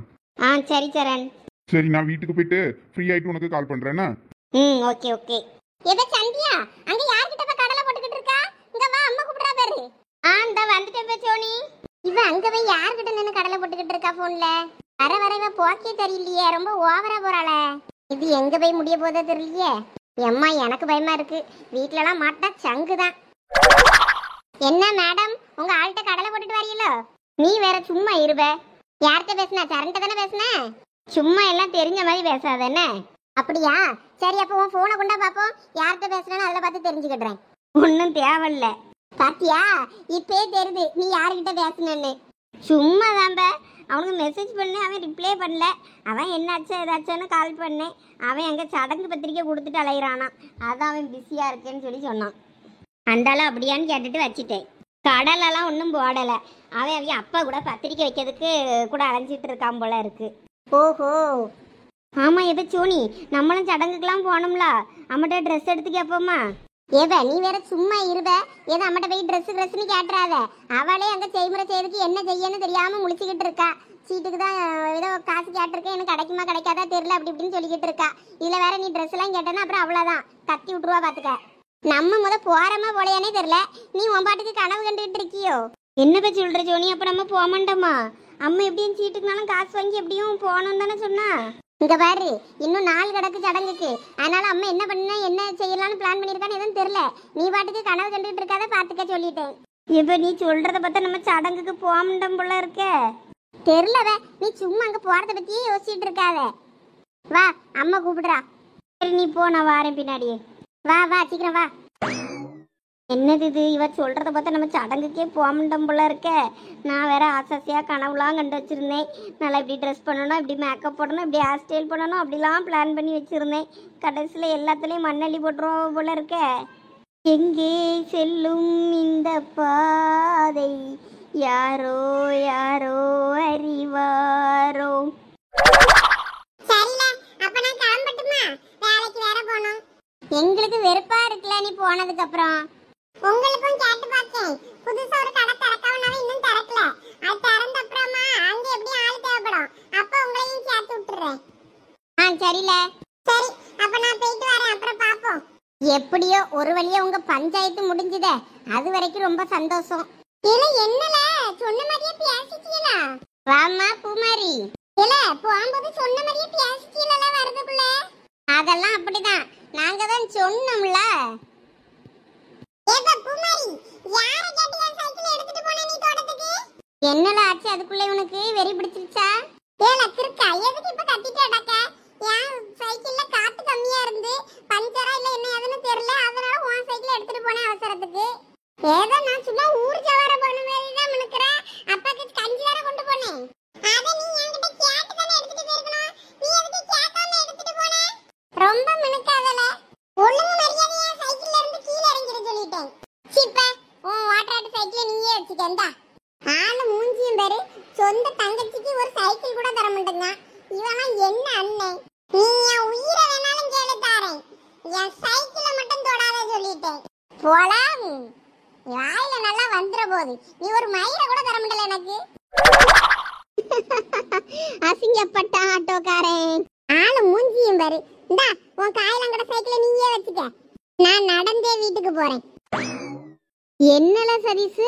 சரி சரண். சரி, நான் வீட்டுக்கு போயிட்டு ஃப்ரீ ஆயிட்டு உனக்கு கால் பண்றேன்னா. Okay okay. எதை சந்தியா, அங்க யார்கிட்ட போய் கடலை போட்டுக்கிட்டு இருக்கா? இங்க வா, அம்மா கூப்பிடுறா பாரு. இந்த வந்துட்டேன் சோனி. இவ அங்க போய் யார்கிட்ட நின்னு கடலை போட்டுக்கிட்டு இருக்கா போன்ல? வர வர இவ போக்கே தெரியலையே, ரொம்ப ஓவரா போறாளே. இது எங்க போய் முடிய போதோ தெரியலையே. எம்மா எனக்கு பயமா இருக்கு. வீட்ல எல்லாம் மாட்டா சங்குதான். என்ன மேடம், உங்க ஆள்கிட்ட கடலை போட்டுட்டு வரீங்களோ? நீ வேற சும்மா இருவ. யார்கிட்ட பேசுன? சரண்கிட்ட தானே பேசுன? சும்மா எல்லாம் தெரிஞ்ச மாதிரி பேசாத என்ன? அப்படியா? சரி, அப்போ உன் போனை கொண்டா பாப்போம். யார்கிட்ட பேசுறேன்னு அதில் பார்த்து தெரிஞ்சுக்கிடுறேன். ஒன்றும் தேவையில்ல. பாத்தியா, இப்பே தெரியுது நீ யார்கிட்ட பேசுனன்னு. சும்மா தான்ப, அவனுக்கு மெசேஜ் பண்ணேன், அவன் ரிப்ளை பண்ணல. அவன் என்னாச்சு ஏதாச்சுன்னு கால் பண்ணேன். அவன் அங்கே சடங்கு பத்திரிக்கை கொடுத்துட்டு அலையிறானா, அதான் அவன் பிஸியாக இருக்கேன்னு சொல்லி சொன்னான். அந்தாலும் அப்படியான்னு கேட்டுட்டு வச்சுட்டேன். கடலெல்லாம் ஒன்றும் போடலை. அவன் அப்பா கூட பத்திரிக்கை வைக்கிறதுக்கு கூட அலைஞ்சிட்டு இருக்கான் போல இருக்கு. ஓஹோ, ஆமாம். எதை சோனி, நம்மளும் சடங்குக்கெல்லாம் போனோம்ல, அம்மட்ட ட்ரெஸ் எடுத்து கேட்போமா? ஏவ நீ வேற சும்மா இருவ. ஏதோ அம்மட்ட போய் ட்ரெஸ்ன்னு கேட்டுறாத. அவளே அங்கே செய்முறை செய்யறதுக்கு என்ன செய்யன்னு தெரியாம முழிச்சுக்கிட்டு இருக்கா. சீட்டுக்கு தான் ஏதோ காசு கேட்டிருக்கேன், எனக்கு கிடைக்குமா கிடைக்காதா தெரியல அப்படி இப்படின்னு சொல்லிக்கிட்டு இருக்கா. இதில் வேற நீ ட்ரெஸ் எல்லாம் கேட்டேன்னா அப்புறம் அவ்வளோதான், கத்தி விட்டுருவா பார்த்துக்க. நம்ம போறமா போலையானே தெரியல, நீ உன் பாட்டுக்கு கனவு கண்டுகிட்டு இருக்கியோ? என்ன பற்றி சொல்கிற ஜோனி? அப்போ நம்ம போக மாட்டோமா? அம்மா எப்படியும் சீட்டுக்குனாலும் காசு வாங்கி எப்படியும் போகணும்னு தானே சொன்னா. இங்க பாரு, இன்னும் 4 கிடக்கு சடங்குக்கு. அதனால அம்மா என்ன பண்ண என்ன செய்யலாம்னு பிளான் பண்ணிருக்கான்னு எதுவும் தெரியல. நீ பாட்டுக்கு கனவு கண்டுகிட்டு இருக்காத, பாத்துக்க சொல்லிட்டேன். இப்ப நீ சொல்றத பார்த்தா நம்ம சடங்குக்கு போக மாட்டோம் போல இருக்க. தெரியலவே, நீ சும்மா அங்க போறத பத்தியே யோசிச்சுட்டு இருக்காத. வா, அம்மா கூப்பிடுறா. சரி நீ போ, நான் வாரேன் பின்னாடியே. வா வா, சீக்கிரம் வா. என்னது இது, இவ சொல்றத பார்த்தா நம்ம சடங்குக்கே போக மாட்டோம் போல இருக்க. நான் வேற ஆசாசியா கனவுலாம் கண்டு வச்சிருந்தேன். நல்லா இப்படி ட்ரெஸ் பண்ணணும், இப்படி மேக்கப் போடணும், இப்படி ஹேர் ஸ்டைல் பண்ணணும், அப்படிலாம் பிளான் பண்ணி வச்சிருந்தேன். கடைசியில் எல்லாத்துலேயும் மண்ணள்ளி போட்டுருவோம் போல இருக்க. எங்கே செல்லும் இந்த பாதை யாரோ யாரோ அறிவாரோ. சரில, அப்ப நான் கிளம்பட்டுமா? வேலைக்கு வேற போகணும். எங்களுக்கு வெறுப்பா இருக்குல நீ போனதுக்கு அப்புறம். உங்களுக்கும் கேட்டு பார்த்தேன், புதுசா ஒரு கடை திறக்கவனால இன்னும் திறக்கல. அது திறந்த அப்புறமா அங்க எப்படி ஆள் தேவைப்படும், அப்ப உங்களையும் சேர்த்து விட்டுறேன். சரில. சரி, அப்ப நான் போயிட்டு வரேன், அப்புறம் பாப்போம். எப்படியோ ஒரு வழியா உங்க பஞ்சாயத்து முடிஞ்சதே, அது வரைக்கும் ரொம்ப சந்தோஷம். இல்ல என்னல சொன்ன மாதிரியே பேசிட்டீங்களா? வாமா பூமாரி. இல்ல போகும்போது சொன்ன மாதிரியே பேசிட்டீங்களா வரதுக்குள்ள? அதெல்லாம் அப்படிதான், நாங்க தான் சொன்னோம்ல. ஏப்பா பூமாரி, யார கேட்டியா சைக்கிள் எடுத்துட்டு போன நீ தோட்டத்துக்கு? என்னல ஆச்சு அதுக்குள்ள உனக்கு வெறி பிடிச்சிருச்சா? ஏல கிறுக்கா, எதுக்கு இப்ப கத்திட்டு அடக்க? ஏன் சைக்கிள்ல காத்து கம்மியா இருந்து பஞ்சரா இல்ல என்ன ஏதுன்னு தெரியல, அதனால உன் சைக்கிள் எடுத்துட்டு போனேன் அவசரத்துக்கு. ஏதோ நான் சும்மா ஊர் ஜவார பண்ண மாதிரி தான் நினைக்கிறேன். அப்பாக்கு கஞ்சி வேற கொண்டு போனேன். அத நீ என்கிட்ட கேட்டு தானே எடுத்துட்டு போயிருக்கணும். நீ எதுக்கு கேட்காம எடுத்துட்டு போன? ரொம்ப மினுக்காதல. ஒழுங்கு மரியாதையா சைக்கிள்ல இருந்து கீழ இறங்கிட சொல்லிட்டேன். சிப்ப உன் வாட்டர் சைக்கிளை நீயே வச்சுக்கண்டா. ஆளு மூஞ்சியும் பாரு, சொந்த தங்கச்சிக்கு ஒரு சைக்கிள் கூட தர மாட்டேங்க. இவெல்லாம் என்ன அண்ணன்? நீ என் உயிரை வேணாலும் கேளு தாரேன், என் சைக்கிளை மட்டும் தொடாத சொல்லிட்டேன். போலாம், வாயில நல்லா வந்துற போது நீ ஒரு மயிரை கூட தர முடியல எனக்கு. அசிங்கப்பட்ட ஆட்டோக்காரன். ஆளு மூஞ்சியும் பாரு. இந்தா உன் காயிலங்கட சைக்கிளை நீயே வச்சுக்க, நான் நடந்தே வீட்டுக்கு போறேன். என்னல சதீஷ்,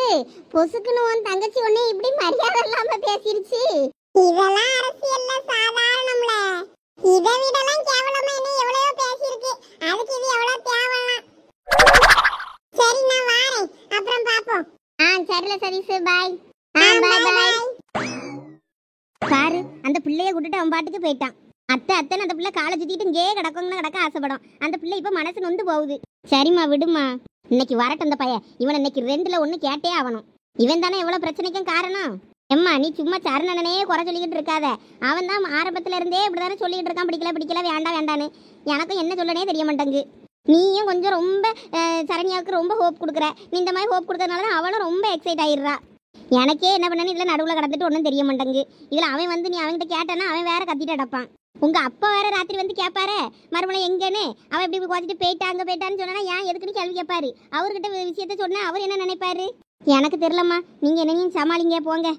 பொசுக்குன்னு உன் தங்கச்சி உன்னை இப்படி மரியாதை இல்லாம பேசிருச்சு? இதெல்லாம் அரசியல்ல சாதாரணம்ல. இதை விடலாம் கேவலமா என்ன எவ்வளவோ பேசிருக்கு, அதுக்கு இது எவ்வளவு தேவலாம். சரி நான் வாரேன், அப்புறம் பாப்போம். சரில சதீஷ், பாய். பாய் பாய். பாரு, அந்த பிள்ளைய கூட்டிட்டு அவன் பாட்டுக்கு போயிட்டான். அத்தை அத்தைன்னு அந்த பிள்ளை காலை சுத்திட்டு இங்கே கிடக்கும்னு கிடக்க ஆசைப்படும். அந்த பிள்ளை இப்ப மனசு நொந்து போகுது. சரிம்மா விடுமா, இன்னைக்கு வரட்டும் அந்த பையன். இவன் இன்னைக்கு 2ல 1 கேட்டே ஆகணும். இவன் தானே எவ்வளவு பிரச்சனைக்கும் காரணம். எம்மா நீ சும்மா சரணனே குறை சொல்லிக்கிட்டு இருக்காத. அவன் தான் ஆரம்பத்துல இருந்தே இப்படிதானே சொல்லிட்டு இருக்கான், பிடிக்கல பிடிக்கல வேண்டாம் வேண்டான்னு. எனக்கும் என்ன சொல்லனே தெரிய மாட்டேங்கு. நீயும் கொஞ்சம் ரொம்ப சரண்யாவுக்கு ரொம்ப ஹோப் கொடுக்குற. நீ இந்த மாதிரி ஹோப் கொடுக்கறதுனால தான் அவளும் ரொம்ப எக்ஸைட் ஆயிடுறா. எனக்கே என்ன பண்ணனு இதில் நடுவில் கடந்துட்டு ஒன்றும் தெரிய மாட்டேங்கு. இதில் அவன் வந்து நீ அவன்கிட்ட கேட்டானா அவன் வேற கத்திட்டு அடப்பான். உங்க அப்பா வேற ராத்திரி வந்து கேட்பாரு மறுபடியும் எங்கன்னு. அவன் இப்படி குறைச்சிட்டு போயிட்டா அங்கே போயிட்டான்னு சொன்னா ஏன் எதுக்குன்னு கேள்வி கேட்பாரு. அவர்கிட்ட விஷயத்த சொன்னா அவர் என்ன நினைப்பாரு எனக்கு தெரியலம்மா. நீங்க என்னையும் சமாளிங்க போங்க.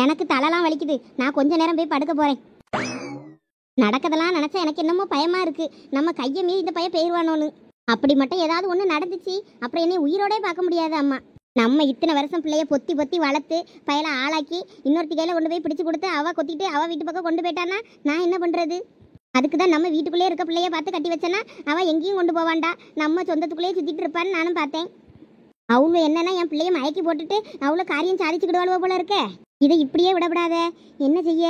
எனக்கு தலைலாம் வலிக்குது, நான் கொஞ்ச நேரம் போய் படுக்க போறேன். நடக்கதெல்லாம் நினைச்சா எனக்கு என்னமோ பயமா இருக்கு. நம்ம கையை மீறி இந்த பையன் போயிடுவானோன்னு. அப்படி மட்டும் ஏதாவது ஒன்று நடந்துச்சு அப்புறம் என்னை உயிரோடே பார்க்க முடியாது அம்மா. நம்ம இத்தனை வருஷம் பிள்ளைய பொத்தி பொத்தி வளர்த்து பயலை ஆளாக்கி இன்னொருத்தி கையில் கொண்டு போய் பிடிச்சு கொடுத்து அவள் கொத்திட்டு அவள் வீட்டு பக்கம் கொண்டு போயிட்டான்னா நான் என்ன பண்ணுறது? அதுக்கு தான் நம்ம வீட்டுக்குள்ளேயே இருக்க பிள்ளைய பார்த்து கட்டி வச்சேன்னா அவள் எங்கேயும் கொண்டு போவாண்டா, நம்ம சொந்தத்துக்குள்ளேயே சுற்றிட்டு இருப்பான்னு நானும் பார்த்தேன். அவ்வளோ என்னன்னா என் பிள்ளைய மயக்கி போட்டுட்டு அவ்வளோ காரியம் சாதிச்சுக்கிடுவாளுவோ போல இருக்க. இதை இப்படியே விடப்படாத, என்ன செய்ய?